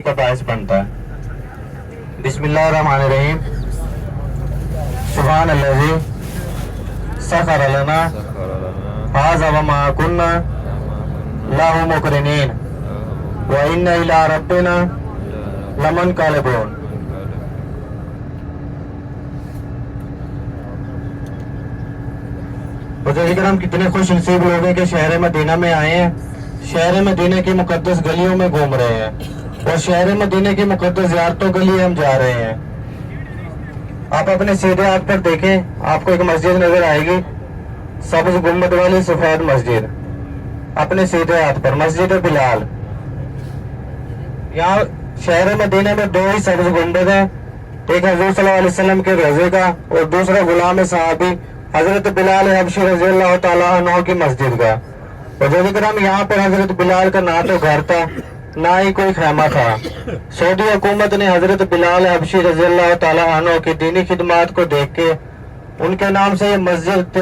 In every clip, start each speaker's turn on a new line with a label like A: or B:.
A: का बायस बनता है। बिस्मिल्लाहिर्रहमानिर्रहीम। सुभान अल्लज़ी सखर लना हाज़ा व मा कुन्ना लहू मुक़रिनीन व इन्ना इला रब्बिना लमुनक़लिबून। बुज़ुर्ग इकराम, कितने खुश नसीब लोग हैं कि शहर मदीना में आए हैं, शहर मदीना की मुक़द्दस गलियों में घूम रहे हैं और शहर मदीना की मुक़द्दस ज़ियारतों के लिए हम जा रहे हैं। आप अपने सीधे हाथ पर देखें, आपको एक मस्जिद नजर आएगी, सब्ज गुम्बद वाली सफेद मस्जिद। अपने सीधे हाथ पर मस्जिद बिलाल। यहाँ शहर मदीना में दो ही सब्ज गुम्बद हैं, एक हज़रत सल्लल्लाहु अलैहि वसल्लम के रोज़े का और दूसरा गुलाम साहबी हजरत बिलाल हबशी रज़ी अल्लाह तआला अन्हु की मस्जिद का। और यहाँ पर हजरत बिलाल का ना तो घर था ना ही कोई खैमा था। सऊदी हुकूमत ने हजरत बिलाल हबशी रज़ी अल्लाह तआला अन्हु की दीनी खिदमात को देख के उनके नाम से ये मस्जिद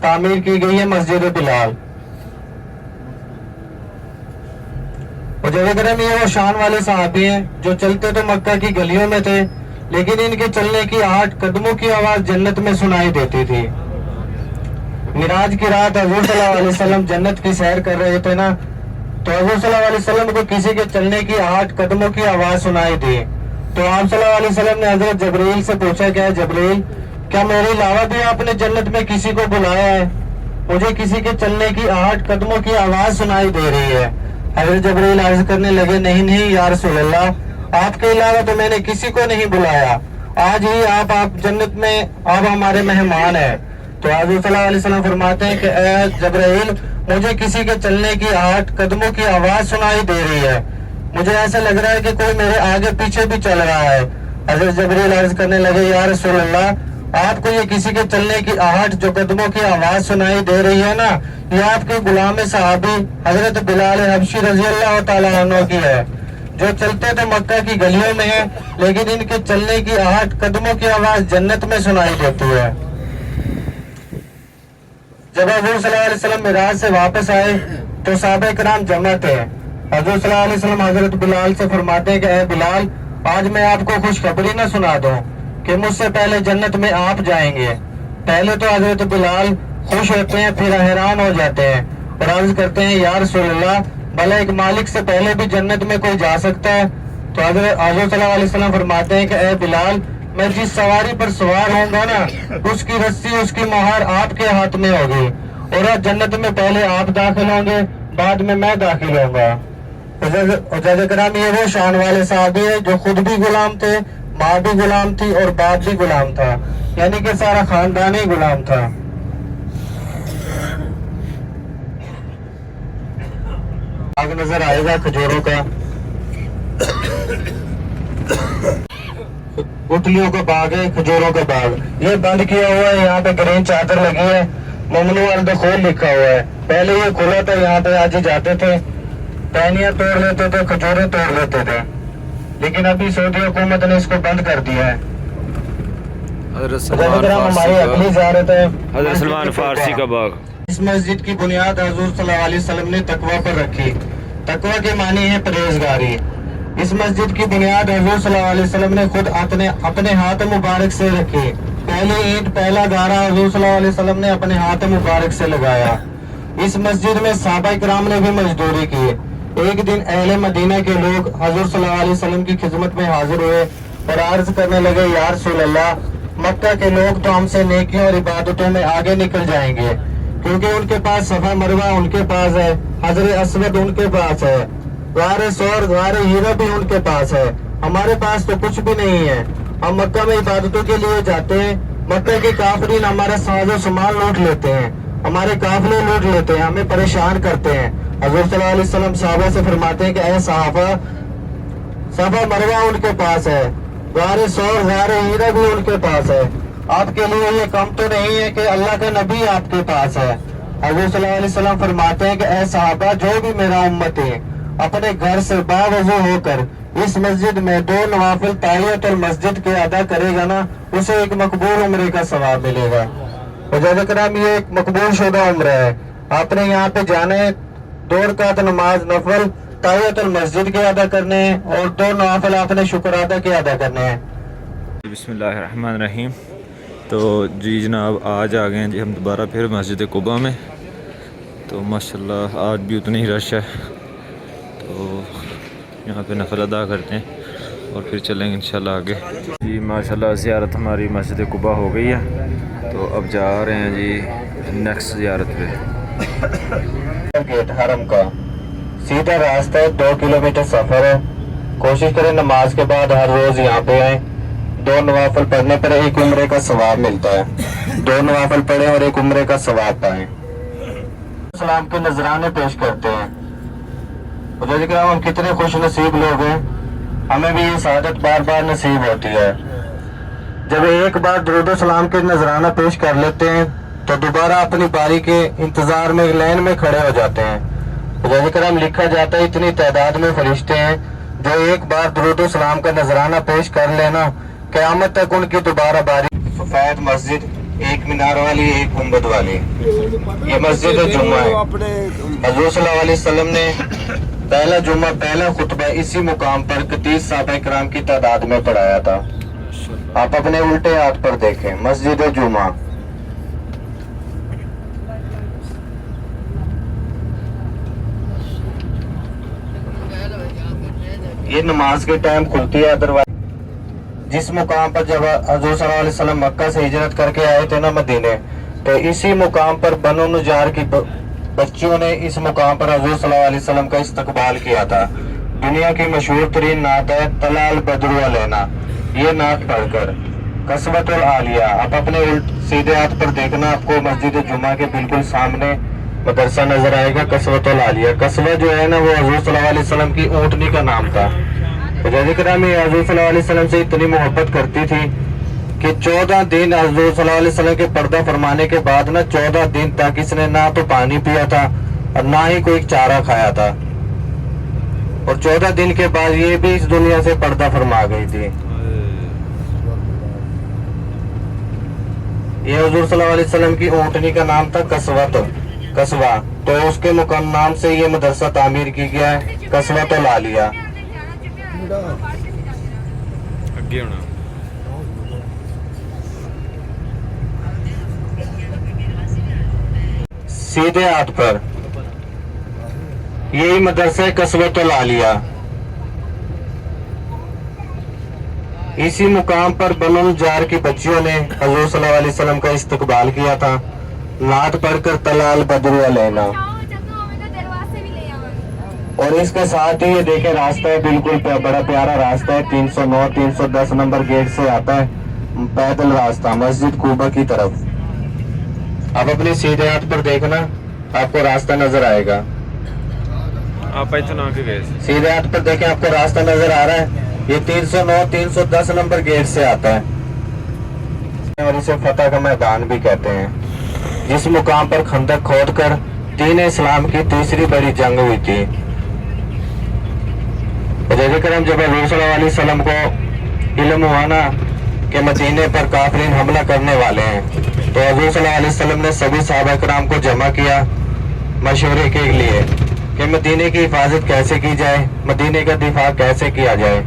A: तामीर की गई है, मस्जिद बिलाल। और ये वो शान वाले सहाबी हैं जो चलते तो मक्का की गलियों में थे, लेकिन इनके चलने की 8 कदमों की आवाज जन्नत में सुनाई देती थी। मिराज की रात हजूर सल्लल्लाहु अलैहि वसल्लम जन्नत की सैर कर रहे थे ना, तो हजूर सल्लल्लाहु अलैहि वसल्लम को किसी के चलने की 8 कदमों की आवाज सुनाई दी। तो आप सल्लल्लाहु अलैहि वसल्लम ने हजरत जबरील से पूछा, क्या जबरील, क्या मेरे अलावा भी आपने जन्नत में किसी को बुलाया है? मुझे किसी के चलने की 8 कदमों की आवाज सुनाई दे रही है। हजरत जबरील अर्ज करने लगे, नहीं नहीं या रसूल अल्लाह, आपके अलावा तो मैंने किसी को नहीं बुलाया। आज ही आप जन्नत में आप हमारे मेहमान हैं। तो हजरत सल्लल्लाहु अलैहि वसल्लम फरमाते हैं कि ए जबरील, मुझे किसी के चलने की 8 कदमों की आवाज सुनाई दे रही है। मुझे ऐसा लग रहा है कि कोई मेरे आगे पीछे भी चल रहा है। हजरत जबरील अर्ज करने लगे, या रसूल अल्लाह, आपको ये किसी के चलने की 8 जो कदमों की आवाज सुनाई दे रही है ना, ये आपके गुलाम साहबी हजरत बिलाल हबशी रज़ी अल्लाह तआला अन्हु की है, जो चलते तो मक्का की गलियों में है, लेकिन इनके चलने की 8 कदमों की आवाज जन्नत में सुनाई देती है। जब हजूर सल्लल्लाहु अलैहि वसल्लम मिराज से वापस आए तो सहाबा किराम जमा थे। हजूर सल्लल्लाहु अलैहि वसल्लम हजरत बिलाल से फरमाते हैं कि ए बिलाल, आज मैं आपको खुशखबरी न सुना दूं कि मुझसे पहले जन्नत में आप जाएंगे। पहले तो हजरत बिलाल खुश होते हैं, फिर हैरान हो जाते हैं और अर्ज करते हैं, या रसूल अल्लाह, भला एक मालिक से पहले भी जन्नत में कोई जा सकता है? तो हजरत सल्लल्लाहु अलैहि वसल्लम फरमाते हैं कि ए बिलाल, मैं जिस सवारी पर सवार होऊंगा ना, उसकी रस्सी उसकी मोहर आपके हाथ में होगी और जन्नत में पहले आप दाखिल होंगे, बाद में मैं दाखिल होऊंगा। ये वो शान वाले साहबी है जो खुद भी गुलाम थे, माँ भी गुलाम थी और बाप भी गुलाम था, यानी कि सारा खानदान ही गुलाम था। आग नजर आएगा खजूरों का, गुठलियों का बाग है, खजूरों का बाग। ये बंद किया हुआ है, यहाँ पे ग्रीन चादर लगी है, ममनू अल दुखूल लिखा हुआ है। पहले ये खुला था, यहाँ पे आज ही जाते थे, टहनियाँ तोड़ लेते थे, खजूरें तोड़ लेते थे, लेकिन अभी सऊदी हुकूमत ने इसको बंद कर दिया है। हमारी अगली ज़ियारत है
B: हज़रत सलमान फारसी का बाग।
A: इस मस्जिद की बुनियाद हज़ूर सल्लल्लाहु अलैहि वसल्लम ने तकवा पर रखी। तकवा के मानी है परहेजगारी। इस मस्जिद की बुनियाद हज़ूर सल्लल्लाहु अलैहि वसल्लम ने खुद अपने हाथ मुबारक से रखी। पहली ईंट, पहला गारा हज़ूर सल्लल्लाहु अलैहि वसल्लम ने अपने हाथ मुबारक से लगाया। इस मस्जिद में सहाबा किराम ने भी मजदूरी की। एक दिन अहले मदीना के लोग हज़ूर सल्लल्लाहु अलैहि वसल्लम की खिदमत में हाजिर हुए और अर्ज करने लगे, या रसूल अल्लाह, मक्का के लोग तो हमसे नेकियों और इबादतों में आगे निकल जाएंगे, क्योंकि उनके पास सफा मरवा उनके पास है, हजर असवद उनके पास है, गारे सौर गारे हीरा भी उनके पास है, हमारे पास तो कुछ भी नहीं है। हम मक्का में इबादतों के लिए जाते हैं, मक्का के काफिरीन हमारा साजो सामान लूट लेते हैं, हमारे काफिले लूट लेते हैं, हमें परेशान करते हैं। हज़रत सल्लल्लाहु अलैहि वसल्लम साहबा से फरमाते हैं कि ऐ साहबा, सफा मरवा उनके पास है, गारे सौर गारे हीरा भी उनके पास है, आपके लिए ये कम तो नहीं है कि अल्लाह का नबी आपके पास है। हज़रत सल्लल्लाहु अलैहि वसल्लम फरमाते हैं कि ऐ साहबा, जो भी मेरा उम्मत है अपने घर से बावजू होकर इस मस्जिद में 2 नवाफिल ताहियतुल मस्जिद के अदा करेगा ना, उसे एक मकबूल उम्रे का सवाब मिलेगा। और कराम, ये एक मकबूल शुदा उम्र है। आपने यहाँ पे जाने 2 रकात नमाज नफल ताहियतुल मस्जिद के अदा करने हैं और 2 नवाफिल आपने शुक्र अदा के अदा करने हैं।
B: बिस्मिल्लाहिर्रहमानिर्रहीम। तो जी जनाब आज आ गए हैं जी हम दोबारा फिर मस्जिद कुबा में। तो माशाल्लाह आज भी उतनी ही रश है, तो यहाँ पे नफल अदा करते हैं और फिर चलेंगे इंशाल्लाह आगे। जी माशाल्लाह ज़ियारत हमारी मस्जिद कुबा हो गई है, तो अब जा रहे हैं जी नेक्स्ट ज़ियारत पे।
A: गेट हरम का सीधा रास्ता है, 2 किलोमीटर सफर है। कोशिश करें नमाज के बाद हर रोज यहाँ पे आए। 2 नवाफिल पढ़ने पर 1 उम्रे का सवाब मिलता है। 2 नवाफिल पढ़े और 1 उम्रे का सवाब पाए। सलाम के नजराने पेश करते हैं। हम कितने खुश नसीब लोग हैं, हमें भी ये सादत बार बार नसीब होती है। जब एक बार दुरूद सलाम के नजराना पेश कर लेते हैं तो दोबारा अपनी बारी के इंतजार में लाइन में खड़े हो जाते हैं। हम लिखा जाता है इतनी तादाद में फरिश्ते हैं जो एक बार दुरूद सलाम का नजराना पेश कर लेना, क़यामत तक उनकी दोबारा बारी। सफेद मस्जिद, 1 मीनार वाली, 1 गुंबद वाली, ये मस्जिद जुम्मा है। हज़रत सल्लल्लाहु अलैहि वसल्लम ने पहला जुम्मा, पहला खुतबा इसी मुकाम पर 30 सहाबा किराम की तादाद में पढ़ाया था। आप अपने उल्टे हाथ पर देखें, मस्जिद जुम्मा। ये नमाज के टाइम खुलती है। अदरवाइज जिस मुकाम पर जब हज़रत सल्लल्लाहु अलैहि वसल्लम मक्का से हिजरत करके आए थे ना मदीने, तो इसी मुकाम पर बनु नजार की बच्चियों ने इस मुकाम पर हज़रत सल्लल्लाहु अलैहि वसल्लम का इस्तकबाल किया था। दुनिया की मशहूर तरीन नात है तलाल बदरु अलैना। ये नात पढ़कर कसवतुल आलिया, आप अपने सीधे हाथ पर देखना, आपको मस्जिद जुम्मा के बिल्कुल सामने मदरसा नजर आएगा, कसवतुल आलिया। कसवा जो है ना वो हज़रत सल्लल्लाहु अलैहि वसल्लम की ऊँटनी का नाम था। तो ज़िक्र में हज़रत सल्लल्लाहु अलैहि वसल्लम से इतनी मोहब्बत करती थी कि 14 दिन हज़रत सल्लल्लाहु अलैहि वसल्लम के पर्दा फरमाने के बाद ना 14 दिन तक इसने ना तो पानी पिया था और ना ही कोई चारा खाया था। और 14 दिन के बाद ये भी इस दुनिया से पर्दा फरमा गई थी। ये हज़रत सल्लल्लाहु अलैहि वसल्लम की ऊँटनी का नाम था कसवा। तो उसके मुकाम नाम से ये मदरसा तामीर की गया है, कसवतुल आलिया। सीधे हाथ पर यही मदरसा है कसवतुल आलिया। इसी मुकाम पर बनु नजार की बच्चियों ने हज़रत सल्लल्लाहु अलैहि वसल्लम का इस्तकबाल किया था, नात पढ़कर तलाल बदरु अलैना। और इसके साथ ही ये देखे रास्ता है, बिल्कुल बड़ा प्यारा रास्ता है। 309 310 नंबर गेट से आता है पैदल रास्ता मस्जिद कुबा की तरफ। आप अपने सीधे हाथ पर देखना, आपको रास्ता नजर आएगा।
B: आप इतना के गए
A: सीधे हाथ पर देखें, आपको रास्ता नजर आ रहा है। ये 309 310 नंबर गेट से आता है और इसे फतह का मैदान भी कहते हैं। जिस मुकाम पर खंदक खोदकर दीन इस्लाम की तीसरी बड़ी जंग हुई थी। करम जब हज़रत सल्लल्लाहु अलैहि वसल्लम को इल्म हुआ ना कि मदीने पर काफिरीन हमला करने वाले हैं, तो हज़रत सल्लल्लाहु अलैहि वसल्लम ने सभी सहाबा किराम को जमा किया मशवरे के लिए कि मदीने की हिफाजत कैसे की जाए, मदीने का दिफा कैसे किया जाए।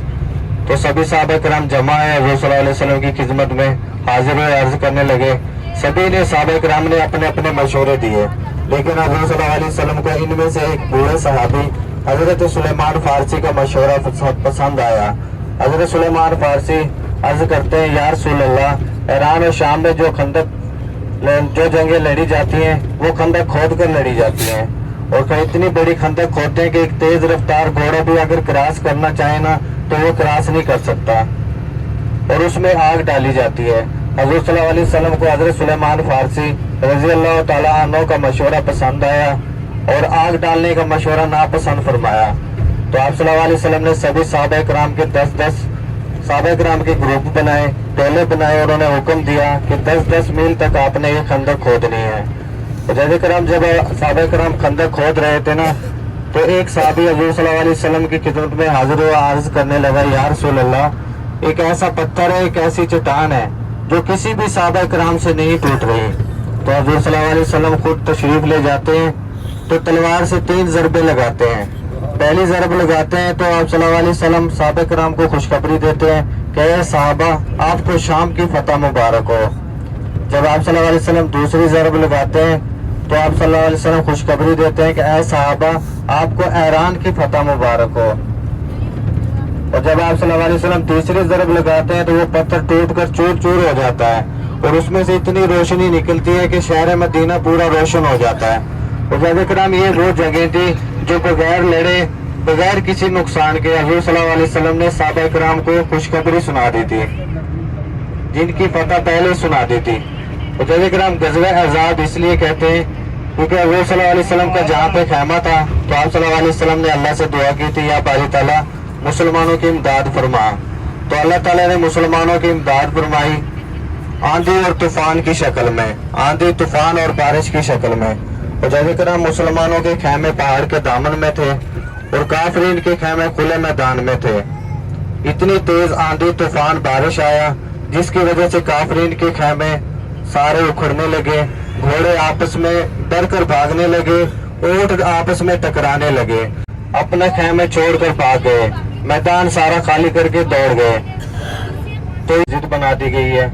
A: तो सभी सहाबा किराम जमा है, हज़रत सल्लल्लाहु अलैहि वसल्लम की खिदमत में हाजिर हुए, अर्ज करने लगे। सभी ने सहाबा किराम ने अपने अपने मशवरे दिए, लेकिन हज़रत सल्लल्लाहु अलैहि वसल्लम को इनमें से एक बूढ़े सहाबी हज़रत सुलेमान फारसी का मशवरा पसंद आया। हज़रत सुलेमान फारसी अर्ज करते हैं, या रसूल अल्लाह, ईरान और शाम में जो जंगें लड़ी जाती हैं वो खंदक खोद कर लड़ी जाती हैं, और इतनी बड़ी खंदक खोदते हैं कि एक तेज रफ्तार घोड़ा भी अगर क्रॉस करना चाहे ना तो वो क्रॉस नहीं कर सकता, और उसमें आग डाली जाती है। हज़रत सल्लल्लाहु अलैहि वसल्लम को हज़रत सुलेमान फारसी रज़ी अल्लाह ताला अन्हु का मशवरा पसंद आया और आग डालने का मशवरा नापसंद फरमाया। तो आप सल्लल्लाहु अलैहि वसल्लम ने सभी सहाबा किराम के 10-10 सहाबा किराम के ग्रुप बनाए, टोले बनाए, और उन्हें हुक्म दिया कि 10-10 मील तक आपने ये खंदक खोदनी है। तो जैसे करम जब सहाबा किराम खंदक खोद रहे थे ना, तो एक साहबी हज़रत सल्लल्लाहु अलैहि वसल्लम की खिदमत में हाजिर हुआ, अर्ज करने लगा, या रसूल अल्लाह, एक ऐसा पत्थर है, एक ऐसी चट्टान है जो किसी भी सहाबा किराम से नहीं टूट रही। तो हज़रत सल्लल्लाहु अलैहि वसल्लम खुद तशरीफ ले जाते हैं, तो तलवार से 3 ज़रबे लगाते हैं। پہلی ضرب لگاتے ہیں تو آپ صلی اللہ علیہ وسلم صحابہ کرام کو خوشخبری دیتے ہیں کہ اے صحابہ آپ کو شام کی فتح مبارک ہو۔ جب آپ صلی اللہ علیہ وسلم دوسری ضرب لگاتے ہیں تو آپ صلی اللہ علیہ وسلم خوشخبری دیتے ہیں کہ اے صحابہ آپ کو ایران کی فتح مبارک ہو۔ اور جب آپ صلی اللہ علیہ وسلم تیسری ضرب لگاتے ہیں تو وہ پتھر ٹوٹ کر چور چور ہو جاتا ہے اور اس میں سے اتنی روشنی نکلتی ہے کہ شہر مدینہ پورا روشن ہو جاتا ہے۔ اور صحابہ کرام یہ وہ جگہ تھی جو بغیر لڑے بغیر کسی نقصان کے حضور صلی اللہ علیہ وسلم نے صحابہ کرام کو خوشخبری سنا دی تھی، جن کی فتح پہلے سنا دی تھی۔ اور صحابہ کرام غزوہ احزاب اس لیے کہتے ہیں کیونکہ حضور صلی اللہ علیہ وسلم کا جہاں پہ خیمہ تھا تو آپ صلی اللہ علیہ وسلم نے اللہ سے دعا کی تھی یا باری تعالیٰ مسلمانوں کی امداد فرما، تو اللہ تعالیٰ نے مسلمانوں کی امداد فرمائی آندھی اور طوفان کی شکل میں، آندھی طوفان اور بارش کی شکل میں۔ اور جیسے کرام مسلمانوں کے خیمے پہاڑ کے دامن میں تھے اور کافرین کے خیمے کھلے میدان میں تھے۔ اتنی تیز آندھی طوفان بارش آیا جس کی وجہ سے کافرین کے خیمے سارے اکھڑنے لگے، گھوڑے آپس میں ڈر کر بھاگنے لگے، اونٹ آپس میں ٹکرانے لگے، اپنے خیمے چھوڑ کر بھاگ گئے، میدان سارا خالی کر کے دوڑ گئے۔ تو ضد بنا دی گئی ہے۔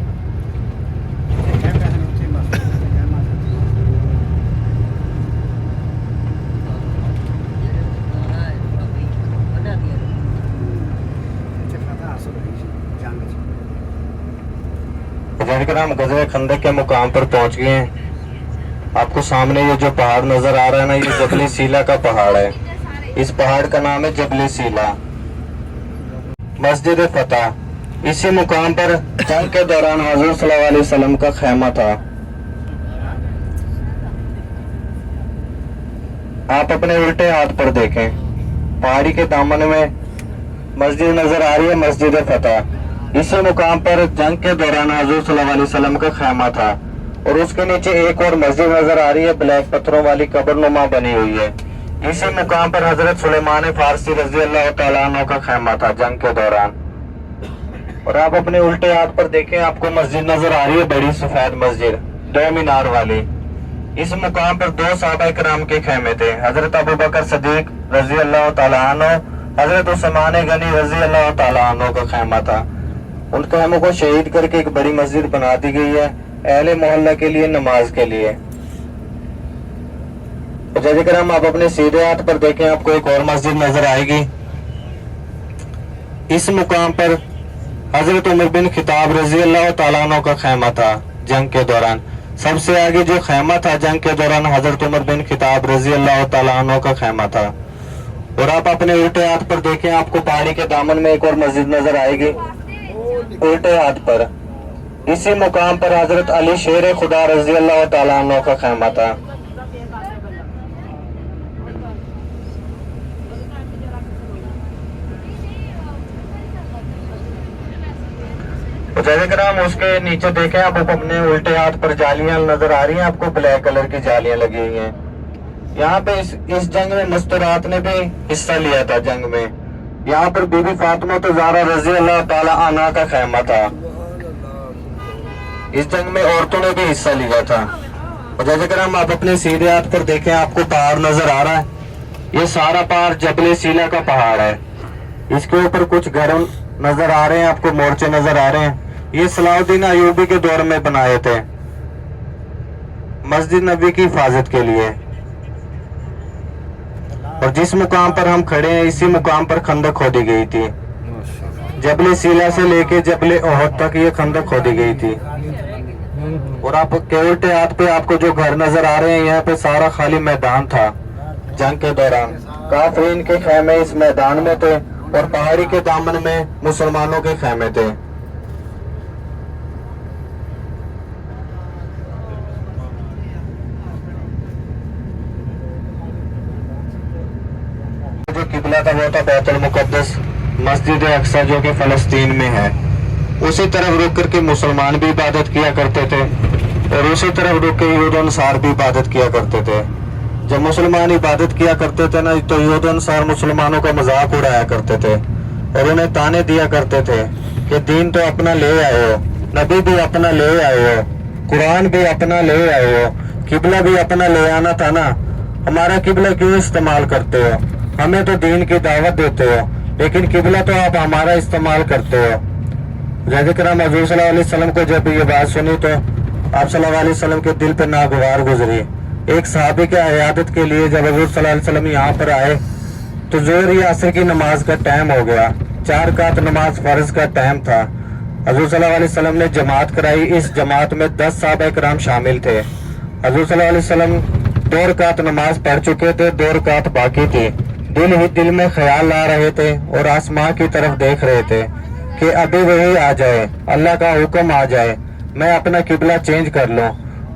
A: ہم غزوہ خندق کے مقام پر پہنچ گئے ہیں۔ آپ کو سامنے یہ جو پہاڑ نظر آ رہا ہے نا، یہ جبل سیلا کا پہاڑ ہے۔ اس پہاڑ کا نام ہے جبل سیلا۔ مسجد فتح، اسی مقام پر جنگ کے دوران حضور صلی اللہ علیہ وسلم کا خیمہ تھا۔ آپ اپنے الٹے ہاتھ پر دیکھیں، پہاڑی کے دامن میں مسجد نظر آ رہی ہے، مسجد فتح۔ اسی مقام پر جنگ کے دوران حضور صلی اللہ علیہ وسلم کا خیمہ تھا اور اس کے نیچے ایک اور مسجد نظر آ رہی ہے، بلیک پتھروں والی قبر نما بنی ہوئی ہے۔ اسی مقام پر حضرت سلیمان فارسی رضی اللہ تعالیٰ عنہ کا خیمہ تھا جنگ کے دوران۔ اور آپ اپنے الٹے ہاتھ پر دیکھیں، آپ کو مسجد نظر آ رہی ہے، بڑی سفید مسجد 2 مینار والی۔ اس مقام پر 2 صحابہ کرام کے خیمے تھے، حضرت ابوبکر صدیق رضی اللہ تعالیٰ عنہ، حضرت عثمان غنی رضی اللہ تعالیٰ عنہ کا خیمہ تھا۔ ان خیموں کو شہید کر کے ایک بڑی مسجد بنا دی گئی ہے اہل محلہ کے لیے، نماز کے لیے۔ جیسے کرام آپ اپنے سیدھے ہاتھ پر دیکھیں، آپ کو ایک اور مسجد نظر آئے گی۔ اس مقام پر حضرت عمر بن خطاب رضی اللہ تعالیٰ عنہ کا خیمہ تھا جنگ کے دوران۔ سب سے آگے جو خیمہ تھا جنگ کے دوران حضرت عمر بن خطاب رضی اللہ تعالیٰ عنہ کا خیمہ تھا۔ اور آپ اپنے الٹے ہاتھ پر دیکھیں، آپ کو پہاڑی کے دامن میں ایک اور مسجد نظر آئے گی الٹے ہاتھ پر۔ اسی مقام پر حضرت علی شیر خدا رضی اللہ تعالیٰ عنہ کا خیمہ تھا۔ جیسے کرام اس کے نیچے دیکھیں، آپ اپنے الٹے ہاتھ پر جالیاں نظر آ رہی ہیں، آپ کو بلیک کلر کی جالیاں لگی ہوئی ہیں۔ یہاں پہ اس جنگ میں مستورات نے بھی حصہ لیا تھا جنگ میں۔ یہاں پر بی بی فاطمہ زہرا رضی اللہ تعالی عنہ کا خیمہ تھا۔ اس جنگ میں عورتوں نے بھی حصہ لیا تھا۔ اور جیسے کہ ہم آپ اپنے سیدھے ہاتھ پر دیکھیں، آپ کو پہاڑ نظر آ رہا ہے، یہ سارا پہاڑ جبل سیلا کا پہاڑ ہے۔ اس کے اوپر کچھ گھر نظر آ رہے ہیں، آپ کو مورچے نظر آ رہے ہیں، یہ صلاح الدین ایوبی کے دور میں بنائے تھے مسجد نبوی کی حفاظت کے لیے۔ اور جس مقام پر ہم کھڑے ہیں، اسی مقام پر خندق کھودی گئی تھی۔ جبل سیلا سے لے کے جبل احد تک یہ خندق کھودی گئی تھی۔ اور آپ کے الٹے ہاتھ پہ آپ کو جو گھر نظر آ رہے ہیں، یہاں پہ سارا خالی میدان تھا جنگ کے دوران۔ کافرین کے خیمے اس میدان میں تھے اور پہاڑی کے دامن میں مسلمانوں کے خیمے تھے۔ جو قبلہ تھا وہ تھا بیت المقدس، مسجد اقصی جو کہ فلسطین میں ہے۔ اسی طرف رک کر کے مسلمان بھی عبادت کیا کرتے تھے اور اسی طرف رک کے یہود و نصار بھی عبادت کیا کرتے تھے۔ جب مسلمان عبادت کیا کرتے تھے نا، تو یہود و نصار مسلمانوں کا مذاق اڑایا کرتے تھے اور انہیں تانے دیا کرتے تھے کہ دین تو اپنا لے آئے ہو، نبی بھی اپنا لے آئے ہو، قرآن بھی اپنا لے آئے ہو، قبلہ بھی اپنا لے آنا تھا نا، ہمارا قبلہ کیوں استعمال کرتے ہو؟ हमें तो दीन की दावत देते हो, लेकिन किबला तो आप हमारा इस्तेमाल करते हो। हज़रत करम हज़ूर सल्लल्लाहु अलैहि वसल्लम को जब ये बात सुनी तो आप सल्लल्लाहु अलैहि वसल्लम के दिल पर नागवार गुजरी। एक सहाबी के इयादत के लिए जब हज़ूर सल्लल्लाहु अलैहि वसल्लम यहाँ पर आए तो ज़ोहर या असर की नमाज का टाइम हो गया। 4 रकात नमाज फ़र्ज का टाइम था। हज़ूर सल्लल्लाहु अलैहि वसल्लम ने जमात कराई। इस जमात में 10 सहाबा किराम शामिल थे। हज़ूर सल्लल्लाहु अलैहि वसल्लम 2 रकात नमाज पढ़ चुके थे, 2 रकात बाकी थी। दिल ही दिल में ख्याल ला रहे थे और आसमां की तरफ देख रहे थे कि अभी वही आ जाए, अल्लाह का हुक्म आ जाए, मैं अपना किबला चेंज कर लूँ।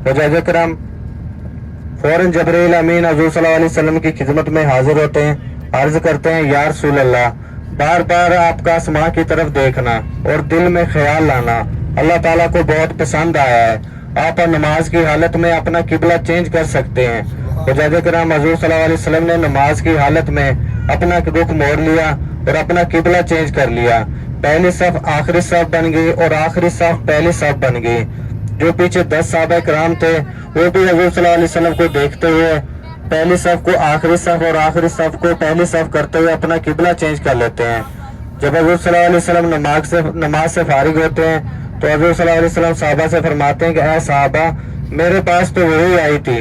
A: हज़रत करम फौरन जबरील अमीन हज़ूर सल्लल्लाहु अलैहि वसल्लम की खिदमत में हाजिर होते हैं, अर्ज करते हैं, या रसूल अल्लाह, बार बार आपका आसमां की तरफ देखना और दिल में ख्याल लाना अल्लाह ताला को बहुत पसंद आया है। आप नमाज की हालत में अपना किबला चेंज कर सकते हैं। हज़रत करम हज़ूर सल्लल्लाहु अलैहि वसल्लम ने नमाज की हालत में अपना रुख मोड़ लिया और अपना किबला चेंज कर लिया। पहली सफ आखिरी सफ बन गई और आखिरी सफ पहली सफ बन गई। जो पीछे 10 सहाबा किराम थे वो भी हज़ूर सल्लल्लाहु अलैहि वसल्लम को देखते हुए पहली सफ को आखिरी सफ और आखिरी सफ को पहली सफ करते हुए अपना किबला चेंज कर लेते हैं। जब हज़ूर सल्लल्लाहु अलैहि वसल्लम नमाज से फारिग होते हैं तो हज़ूर सल्लल्लाहु अलैहि वसल्लम सहाबा से फरमाते हैं कि ऐ सहाबा, मेरे पास तो वही आई थी,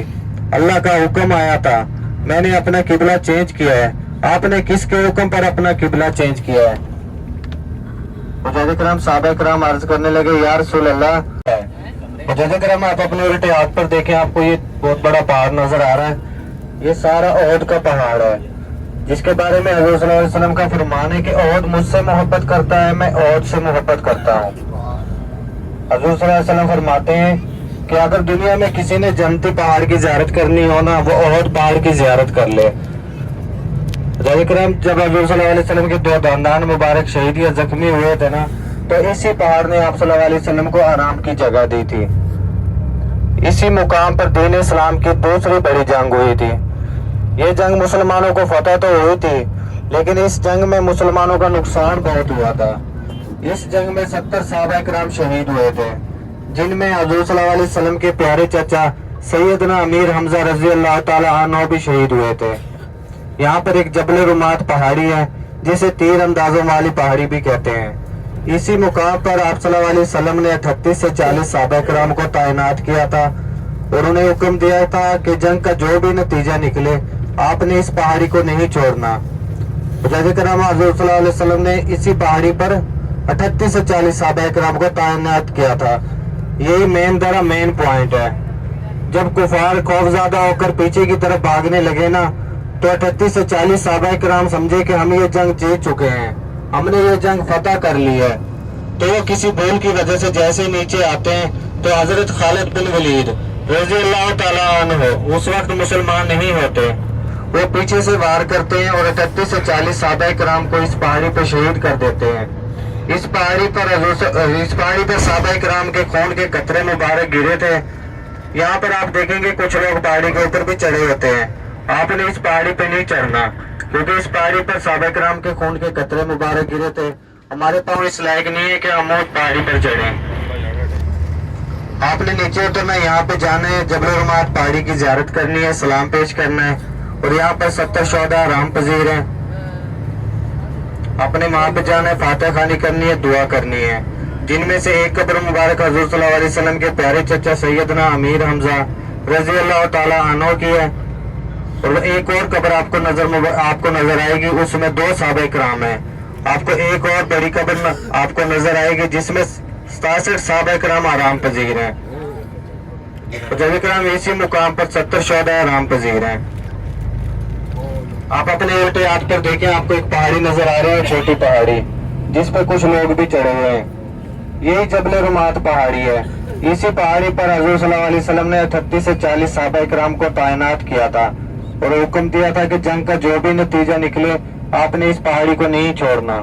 A: अल्लाह का हुक्म आया था, मैंने अपना किबला चेंज किया है। आपने किसके हुक्म पर अपना किबला चेंज किया है? हज़रत करम सहाबा करम अर्ज करने लगे, या रसूल अल्लाह। हज़रत करम आप अपने उल्टे हाथ पर देखें, आपको ये बहुत बड़ा पहाड़ नजर आ रहा है। ये सारा ओहद का पहाड़ है, जिसके बारे में हज़रत सल्लल्लाहु अलैहि वसल्लम का फरमान है कि ओहद मुझसे मोहब्बत करता है, मैं ओहद से मोहब्बत करता हूँ। हज़रत सल्लल्लाहु अलैहि वसल्लम फरमाते हैं कि अगर दुनिया में किसी ने जन्नती पहाड़ की ज़ियारत करनी हो ना, वो ओहद पहाड़ की ज़ियारत कर ले। हज़रत करम जब हज़रत सल्लल्लाहु अलैहि वसल्लम के 2 दांदान मुबारक शहीद या जख्मी हुए थे ना, तो इसी पहाड़ ने आप सल्लल्लाहु अलैहि वसल्लम को आराम की जगह दी थी। इसी मुकाम पर दीन इस्लाम की दूसरी बड़ी जंग हुई थी। ये जंग मुसलमानों को फतह तो हुई थी, लेकिन इस जंग में मुसलमानों का नुकसान बहुत हुआ था। इस जंग में 70 सहाबा किराम शहीद हुए थे, जिनमें हज़ूर सल्लल्लाहु अलैहि वसल्लम के प्यारे चाचा सैयदना अमीर हमजा रज़ी अल्लाह ताला अन्हु भी शहीद हुए थे। यहाँ पर एक जबल रुमात पहाड़ी है, जिसे तीर अंदाजों वाली पहाड़ी भी कहते हैं। इसी मुकाम पर आप सल्लल्लाहु अलैहि वसल्लम ने 38 से 40 सहाबा किराम को तैनात किया था और उन्हें हुक्म दिया था कि जंग का जो भी नतीजा निकले, आपने इस पहाड़ी को नहीं छोड़ना। हज़रत करम हज़ूर सल्लल्लाहु अलैहि वसल्लम ने इसी पहाड़ी पर 38 से 40 सहाबा किराम को तैनात किया था। यही मेन पॉइंट है। जब कुफार खौफज़दा होकर पीछे की तरफ भागने लगे ना, तो 38 से 40 सहाबा किराम समझे कि हम ये जंग जीत चुके हैं, हमने ये जंग फतह कर ली है। तो वो किसी भूल की वजह से जैसे नीचे आते हैं तो हजरत खालिद बिन वलीद रज़ी अल्लाह ताला अन्हु उस वक्त मुसलमान नहीं होते, वो पीछे से वार करते हैं और 38 से 40 सहाबा किराम को इस पहाड़ी पर शहीद कर देते हैं। इस पहाड़ी पर सहाबा किराम के खून के कतरे मुबारक गिरे थे। यहाँ पर आप देखेंगे कुछ लोग पहाड़ी के ऊपर भी चढ़े होते हैं। आपने इस पहाड़ी पे नहीं चढ़ना, क्योंकि इस पहाड़ी पर सहाबा किराम के खून के कतरे मुबारक गिरे थे। हमारे पाँव इस लायक नहीं है कि हम उस पहाड़ी पर चढ़ें। आपने नीचे उतरना, यहाँ पे जाना है, जबल रुमात पहाड़ी की ज़ियारत करनी है, सलाम पेश करना है और यहाँ पर 70 शोहदा आराम पजीर हैं। आपने वहाँ पे जाना है, फातिहा खानी करनी है, दुआ करनी है, जिनमें से एक कब्र मुबारक हज़ूर सल्लल्लाहु अलैहि वसल्लम के प्यारे चचा सैयदना अमीर हमजा रज़ी अल्लाह ताला अन्हु की है और एक और कब्र आपको नजर आएगी, उसमें 2 सहाबा किराम है। आपको एक और बड़ी कब्र आपको नजर आएगी जिसमें 67 सहाबा किराम आराम पजीर हैं। सहाबा किराम इसी मुकाम पर 70 शोहदा आराम पजीर हैं। आप अपने उल्टे हाथ पर देखें, आपको एक पहाड़ी नजर आ रही है, छोटी पहाड़ी, जिस पर कुछ लोग भी चढ़े हुए हैं। यही जबल रुमात पहाड़ी है। इसी पहाड़ी पर हज़ूर सल्लल्लाहु अलैहि वसल्लम ने 38 से 40 सहाबा किराम को तैनात किया था और हुक्म दिया था कि जंग का जो भी नतीजा निकले, आपने इस पहाड़ी को नहीं छोड़ना।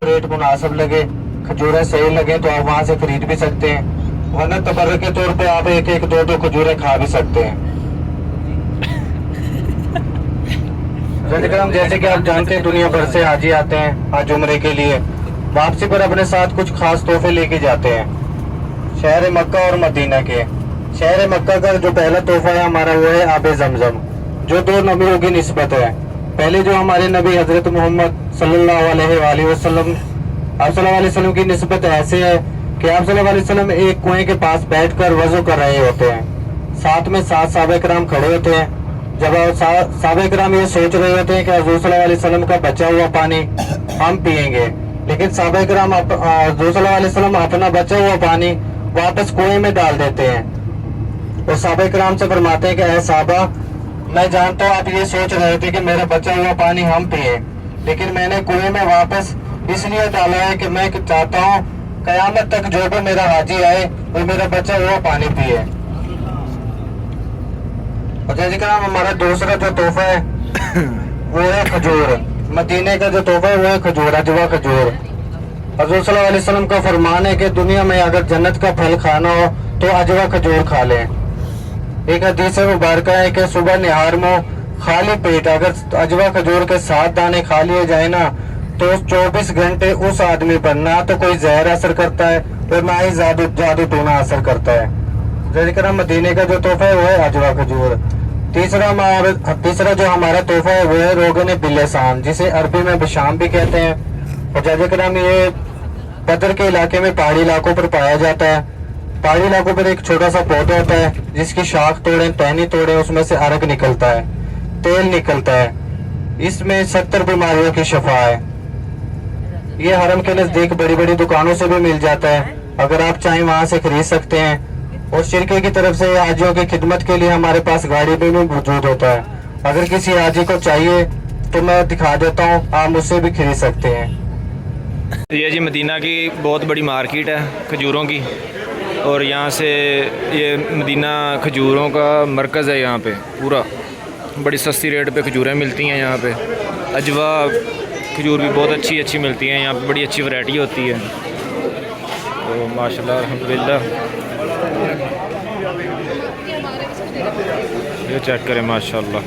A: रेट मुनासिब लगे, खजूरें सही लगे तो आप वहां से खरीद भी सकते हैं, वरना तबर्रुक के तौर पे आप 1-1, 2-2 खजूरें खा भी सकते हैं। जैसे कि आप जानते हैं, दुनिया भर से हाजी आते हैं आज उम्रे के लिए। वापसी पर अपने साथ कुछ खास तोहफे लेके जाते हैं। शहर मक्का और मदीना के शहर मक्का का जो पहला तोहफा है हमारा वो है आब जमजम, जो 2 नबियों की निस्बत है। पहले जो हमारे नबी हजरत मोहम्मद सल्लल्लाहु अलैहि वसल्लम आप सल्लल्लाहु अलैहि वसल्लम की निस्बत ऐसे है कि आप सल्लल्लाहु अलैहि वसल्लम एक कुएं के पास बैठकर वजू कर रहे होते हैं। साथ में 7 सहाबा किराम खड़े होते हैं। जब सहाबा किराम ये सोच रहे होते हैं कि हजूर सल्लल्लाहु अलैहि वसल्लम का बचा हुआ पानी हम पिएंगे, लेकिन सहाबा किराम हजूर सल्लल्लाहु अलैहि वसल्लम अपना बचा हुआ पानी वापस कुएं में डाल देते हैं और सहाबा किराम से फरमाते हैं कि ऐ साहबा, मैं जानता हूँ आप ये सोच रहे थे कि मेरा बचा हुआ पानी हम पिए, लेकिन मैंने कुएं में वापस इसलिए डाला है कि मैं चाहता हूँ कयामत तक जो भी मेरा हाजी आए वो मेरा बचा हुआ पानी पिए। और जैसे कि हमारा दूसरा जो तोहफा है वो है खजूर। मदीने का जो तोहफा है वो है खजूर, अजवा खजूर। हजूर सल्लल्लाहु अलैहि वसल्लम का फरमान है कि दुनिया में अगर जन्नत का फल खाना हो तो अजवा खजूर खा लें। एक हदीस मुबारक है कि सुबह निहार में खाली पेट अगर अजवा खजूर के 7 दाने खा लिए जाए ना तो 24 घंटे उस आदमी पर ना तो कोई जहर असर करता है और ना ही जादू टोना असर करता है। जैसे मदीने का जो तोहफा है वो है अजवा खजूर। तीसरा जो हमारा तोहफा है वो है रोगन बिल्लिसान, जिसे अरबी में बिशाम भी कहते हैं। और जैसे कराम ये बदर के इलाके में पहाड़ी इलाकों पर पाया जाता है। पहाड़ी इलाकों पर एक छोटा सा पौधा होता है जिसकी शाख तोड़े, टहनी तोड़े, उसमें से अरग निकलता है, तेल निकलता है। इसमें 70 बीमारियों की शफा है। ये हरम के नजदीक बड़ी बड़ी दुकानों से भी मिल जाता है, अगर आप चाहें वहां से खरीद सकते हैं। और शिरके की तरफ से हाजियों की खिदमत के लिए हमारे पास गाड़ी भी मौजूद होता है। अगर किसी हाजी को चाहिए तो मैं दिखा देता हूँ, आप मुझसे भी खरीद सकते हैं।
B: ये जी मदीना की बहुत बड़ी मार्केट है खजूरों की, और यहाँ से ये मदीना खजूरों का मरकज़ है। यहाँ पे पूरा बड़ी सस्ती रेट पे खजूरें मिलती हैं। यहाँ पे अजवा खजूर भी बहुत अच्छी मिलती हैं। यहाँ पे बड़ी अच्छी वैरायटी होती है। तो माशाल्लाह अल्हम्दुलिल्लाह, ये चेक करें माशाल्लाह।